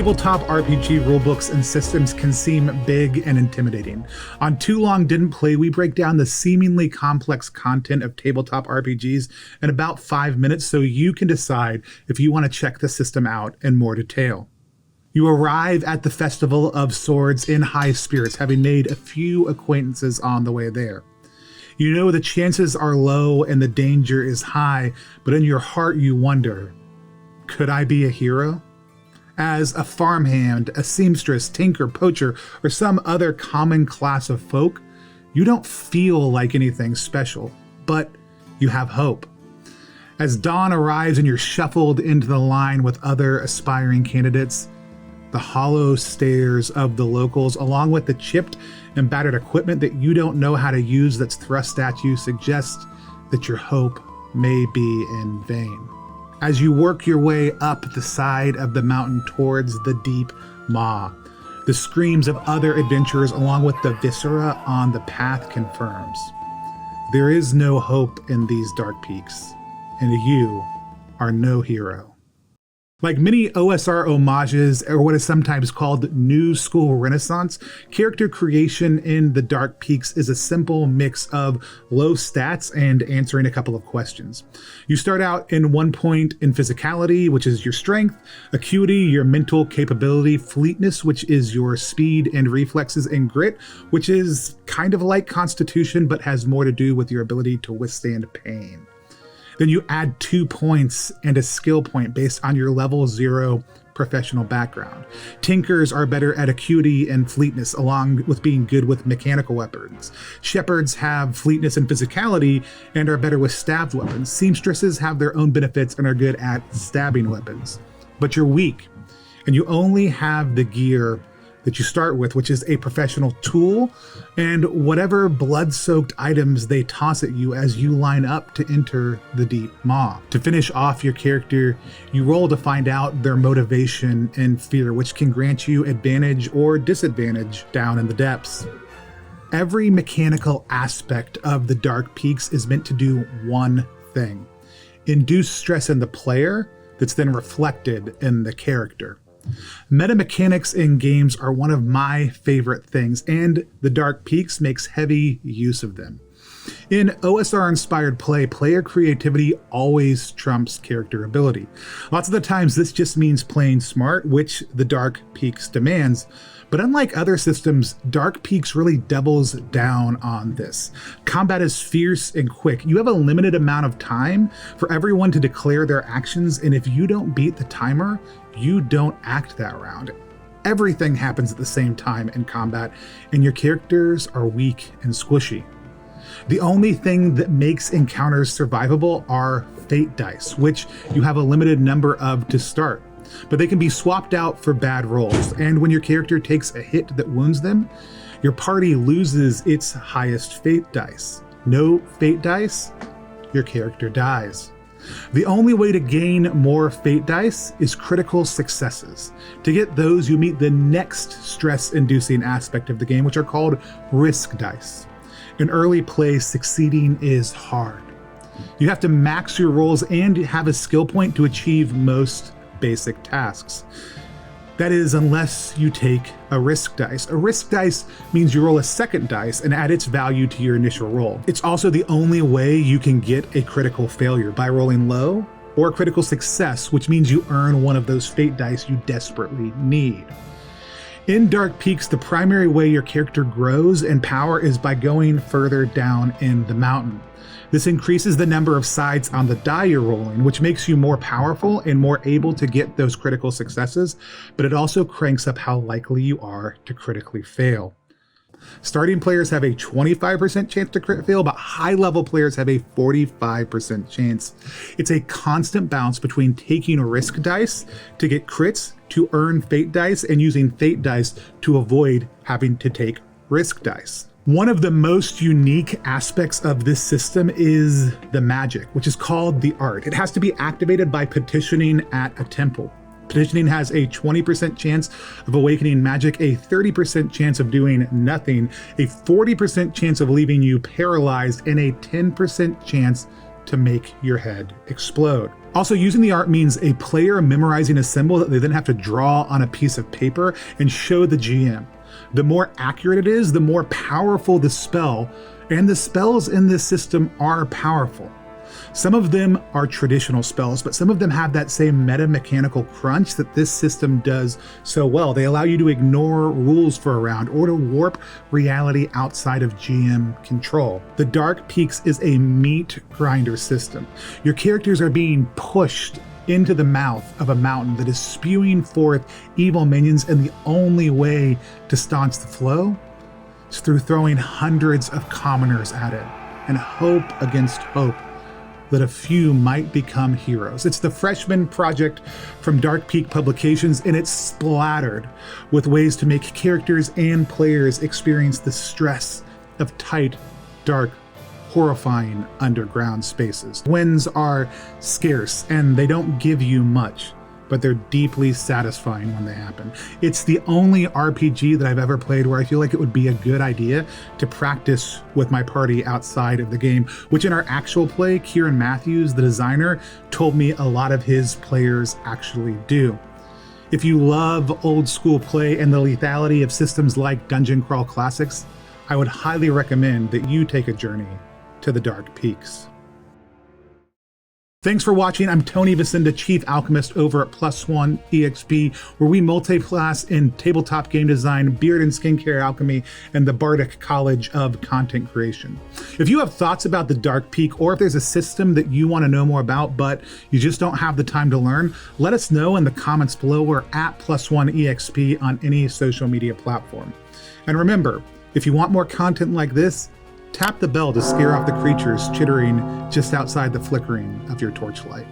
Tabletop RPG rulebooks and systems can seem big and intimidating. On Too Long Didn't Play, we break down the seemingly complex content of tabletop RPGs in about 5 minutes so you can decide if you want to check the system out in more detail. You arrive at the Festival of Swords in high spirits, having made a few acquaintances on the way there. You know the chances are low and the danger is high, but in your heart you wonder, could I be a hero? As a farmhand, a seamstress, tinker, poacher, or some other common class of folk, you don't feel like anything special, but you have hope. As dawn arrives and you're shuffled into the line with other aspiring candidates, the hollow stares of the locals, along with the chipped and battered equipment that you don't know how to use that's thrust at you, suggest that your hope may be in vain. As you work your way up the side of the mountain towards the deep maw, the screams of other adventurers along with the viscera on the path confirms. There is no hope in these dark peaks, and you are no hero. Like many OSR homages, or what is sometimes called New School Renaissance, character creation in the Dark Peaks is a simple mix of low stats and answering a couple of questions. You start out in 1 point in physicality, which is your strength, acuity, your mental capability, fleetness, which is your speed and reflexes, and grit, which is kind of like constitution, but has more to do with your ability to withstand pain. Then you add 2 points and a skill point based on your level 0 professional background. Tinkers are better at acuity and fleetness, along with being good with mechanical weapons. Shepherds have fleetness and physicality and are better with stabbed weapons. Seamstresses have their own benefits and are good at stabbing weapons. But you're weak, and you only have the gear that you start with, which is a professional tool and whatever blood-soaked items they toss at you as you line up to enter the deep maw. To finish off your character, you roll to find out their motivation and fear, which can grant you advantage or disadvantage down in the depths. Every mechanical aspect of the Dark Peaks is meant to do one thing: induce stress in the player that's then reflected in the character. Meta mechanics in games are one of my favorite things, and the Dark Peaks makes heavy use of them. In OSR-inspired play, player creativity always trumps character ability. Lots of the times this just means playing smart, which the Dark Peaks demands. But unlike other systems, Dark Peaks really doubles down on this. Combat is fierce and quick. You have a limited amount of time for everyone to declare their actions, and if you don't beat the timer, you don't act that round. Everything happens at the same time in combat, and your characters are weak and squishy. The only thing that makes encounters survivable are fate dice, which you have a limited number of to start. But they can be swapped out for bad rolls, and when your character takes a hit that wounds them, your party loses its highest fate dice. No fate dice, your character dies. The only way to gain more fate dice is critical successes. To get those, you meet the next stress-inducing aspect of the game, which are called risk dice. In early play, succeeding is hard. You have to max your rolls and have a skill point to achieve most basic tasks. That is, unless you take a risk dice. A risk dice means you roll a second dice and add its value to your initial roll. It's also the only way you can get a critical failure, by rolling low, or a critical success, which means you earn one of those fate dice you desperately need. In Dark Peaks, the primary way your character grows in power is by going further down in the mountain. This increases the number of sides on the die you're rolling, which makes you more powerful and more able to get those critical successes, but it also cranks up how likely you are to critically fail. Starting players have a 25% chance to crit fail, but high-level players have a 45% chance. It's a constant bounce between taking risk dice to get crits, to earn fate dice, and using fate dice to avoid having to take risk dice. One of the most unique aspects of this system is the magic, which is called the art. It has to be activated by petitioning at a temple. Petitioning has a 20% chance of awakening magic, a 30% chance of doing nothing, a 40% chance of leaving you paralyzed, and a 10% chance to make your head explode. Also, using the art means a player memorizing a symbol that they then have to draw on a piece of paper and show the GM. The more accurate it is, the more powerful the spell, and the spells in this system are powerful. Some of them are traditional spells, but some of them have that same meta-mechanical crunch that this system does so well. They allow you to ignore rules for a round or to warp reality outside of GM control. The Dark Peaks is a meat grinder system. Your characters are being pushed into the mouth of a mountain that is spewing forth evil minions, and the only way to staunch the flow is through throwing hundreds of commoners at it and hope against hope that a few might become heroes. It's the freshman project from Dark Peak Publications, and it's splattered with ways to make characters and players experience the stress of tight, dark, horrifying underground spaces. Wins are scarce, and they don't give you much, but they're deeply satisfying when they happen. It's the only RPG that I've ever played where I feel like it would be a good idea to practice with my party outside of the game, which in our actual play, Kieran Matthews, the designer, told me a lot of his players actually do. If you love old school play and the lethality of systems like Dungeon Crawl Classics, I would highly recommend that you take a journey to the Dark Peaks. Thanks for watching. I'm Tony Vasinda, Chief Alchemist over at Plus One Exp, where we multi-class in tabletop game design, beard and skincare alchemy, and the Bardic College of Content Creation. If you have thoughts about the Dark Peak, or if there's a system that you want to know more about, but you just don't have the time to learn, let us know in the comments below. We're at Plus One Exp on any social media platform. And remember, if you want more content like this, tap the bell to scare off the creatures chittering just outside the flickering of your torchlight.